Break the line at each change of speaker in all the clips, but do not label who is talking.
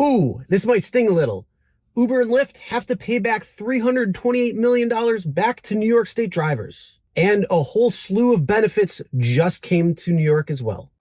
Ooh, this might sting a little. Uber and Lyft have to pay back $328 million back to New York State drivers. And a whole slew of benefits just came to New York as well.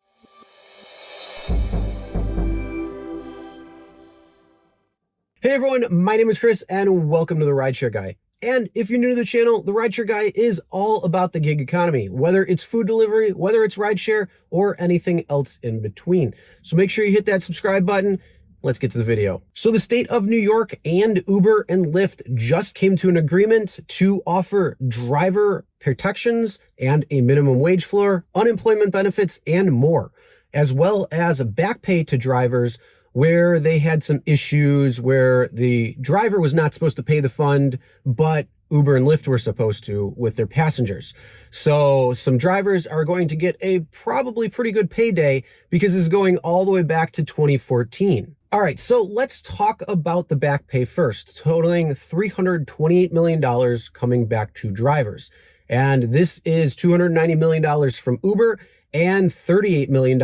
Hey everyone, my name is Chris and welcome to the RideShare Guy. And if you're new to the channel, the RideShare Guy is all about the gig economy, whether it's food delivery, whether it's rideshare, or anything else in between. So make sure you hit that subscribe button. Let's get to the video. So the state of New York and Uber and Lyft just came to an agreement to offer driver protections and a minimum wage floor, unemployment benefits, and more, as well as back pay to drivers where they had some issues where the driver was not supposed to pay the fund, but Uber and Lyft were supposed to with their passengers. So some drivers are going to get a probably pretty good payday because it's going all the way back to 2014. All right, so let's talk about the back pay first, totaling $328 million coming back to drivers. And this is $290 million from Uber and $38 million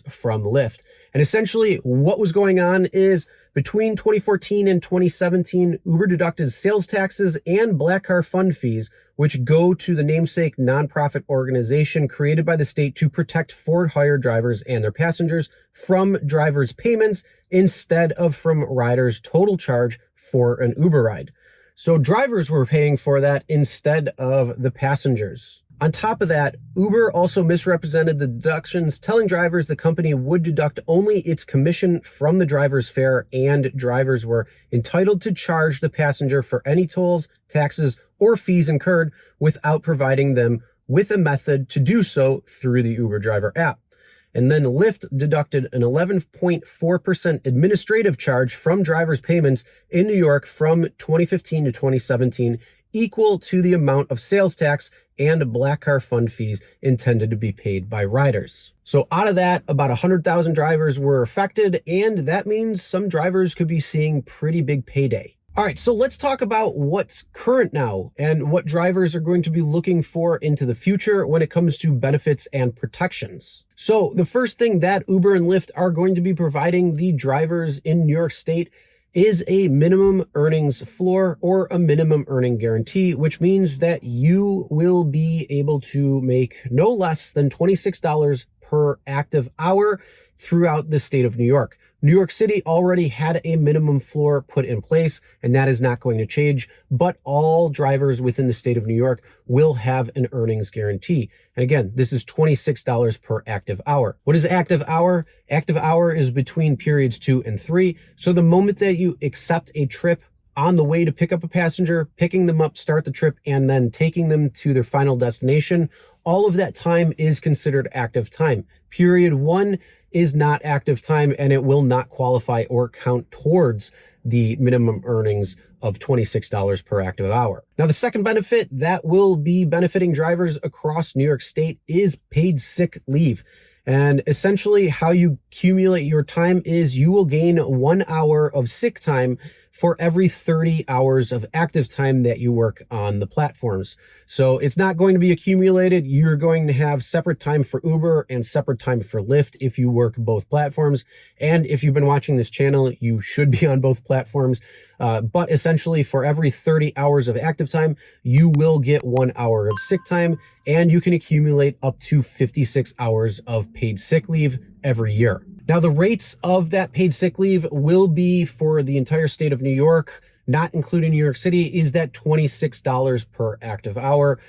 from Lyft. And essentially what was going on is between 2014 and 2017, Uber deducted sales taxes and black car fund fees, which go to the namesake nonprofit organization created by the state to protect for-hire drivers and their passengers from drivers' payments instead of from riders' total charge for an Uber ride. So drivers were paying for that instead of the passengers. On top of that, Uber also misrepresented the deductions, telling drivers the company would deduct only its commission from the driver's fare, and drivers were entitled to charge the passenger for any tolls, taxes, or fees incurred without providing them with a method to do so through the Uber driver app. And then Lyft deducted an 11.4% administrative charge from drivers' payments in New York from 2015 to 2017, equal to the amount of sales tax and black car fund fees intended to be paid by riders. So out of that, about 100,000 drivers were affected, and that means some drivers could be seeing pretty big payday. All right, so let's talk about what's current now and what drivers are going to be looking for into the future when it comes to benefits and protections. So the first thing that Uber and Lyft are going to be providing the drivers in New York State is a minimum earnings floor or a minimum earning guarantee, which means that you will be able to make no less than $26 per active hour throughout the state of New York. New York City already had a minimum floor put in place, and that is not going to change, but all drivers within the state of New York will have an earnings guarantee. And again, this is $26 per active hour. What is active hour? Active hour is between periods 2 and 3. So the moment that you accept a trip on the way to pick up a passenger, picking them up, start the trip, and then taking them to their final destination, all of that time is considered active time. Period 1 is not active time, and it will not qualify or count towards the minimum earnings of $26 per active hour. Now, the second benefit that will be benefiting drivers across New York State is paid sick leave. And essentially how you accumulate your time is you will gain 1 hour of sick time for every 30 hours of active time that you work on the platforms. So it's not going to be accumulated. You're going to have separate time for Uber and separate time for Lyft if you work both platforms. And if you've been watching this channel, you should be on both platforms. But essentially for every 30 hours of active time, you will get 1 hour of sick time, and you can accumulate up to 56 hours of paid sick leave every year. Now, the rates of that paid sick leave will be for the entire state of New York, not including New York City, is that $26 per active hour.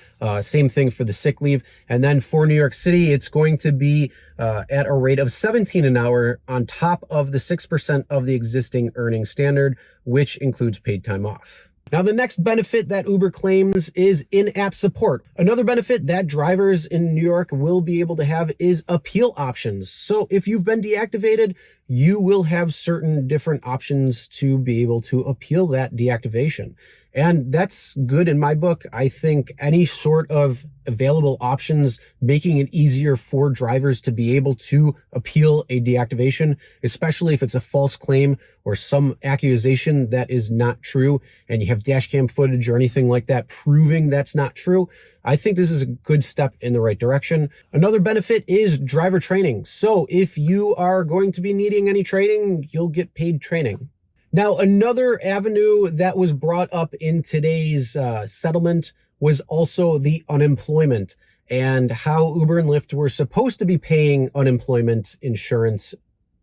Same thing for the sick leave. And then for New York City, it's going to be at a rate of $17 an hour on top of the 6% of the existing earning standard, which includes paid time off. Now, the next benefit that Uber claims is in-app support. Another benefit that drivers in New York will be able to have is appeal options. So if you've been deactivated, you will have certain different options to be able to appeal that deactivation. And that's good in my book. I think any sort of available options, making it easier for drivers to be able to appeal a deactivation, especially if it's a false claim or some accusation that is not true, and you have dash cam footage or anything like that proving that's not true, I think this is a good step in the right direction. Another benefit is driver training. So if you are going to be needing any training, you'll get paid training. Now, another avenue that was brought up in today's settlement was also the unemployment and how Uber and Lyft were supposed to be paying unemployment insurance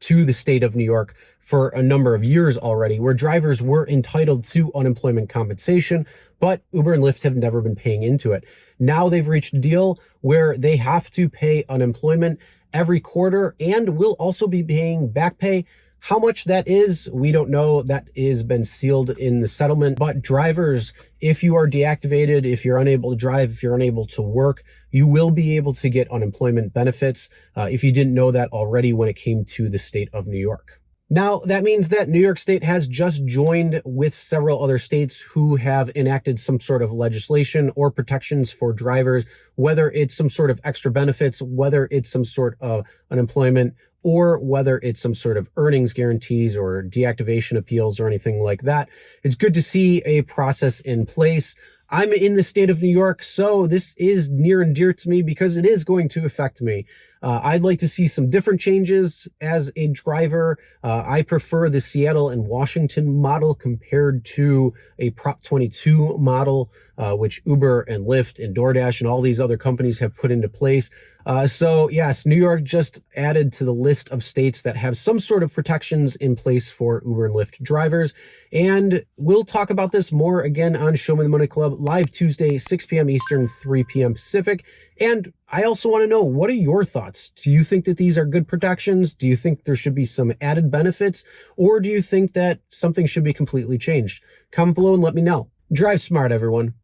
to the state of New York for a number of years already, where drivers were entitled to unemployment compensation, but Uber and Lyft have never been paying into it. Now they've reached a deal where they have to pay unemployment every quarter and will also be paying back pay. How much that is, we don't know. That has been sealed in the settlement. But drivers, if you are deactivated, if you're unable to drive, if you're unable to work, you will be able to get unemployment benefits if you didn't know that already when it came to the state of New York. Now, that means that New York State has just joined with several other states who have enacted some sort of legislation or protections for drivers, whether it's some sort of extra benefits, whether it's some sort of unemployment, or whether it's some sort of earnings guarantees or deactivation appeals or anything like that. It's good to see a process in place. I'm in the state of New York, so this is near and dear to me because it is going to affect me. I'd like to see some different changes as a driver. I prefer the Seattle and Washington model compared to a Prop 22 model, which Uber and Lyft and Doordash and all these other companies have put into place. So yes, New York just added to the list of states that have some sort of protections in place for Uber and Lyft drivers. And we'll talk about this more again on Show Me the Money Club, live Tuesday, 6 p.m. Eastern, 3 p.m. Pacific. And I also want to know, what are your thoughts? Do you think that these are good protections? Do you think there should be some added benefits? Or do you think that something should be completely changed? Comment below and let me know. Drive smart, everyone.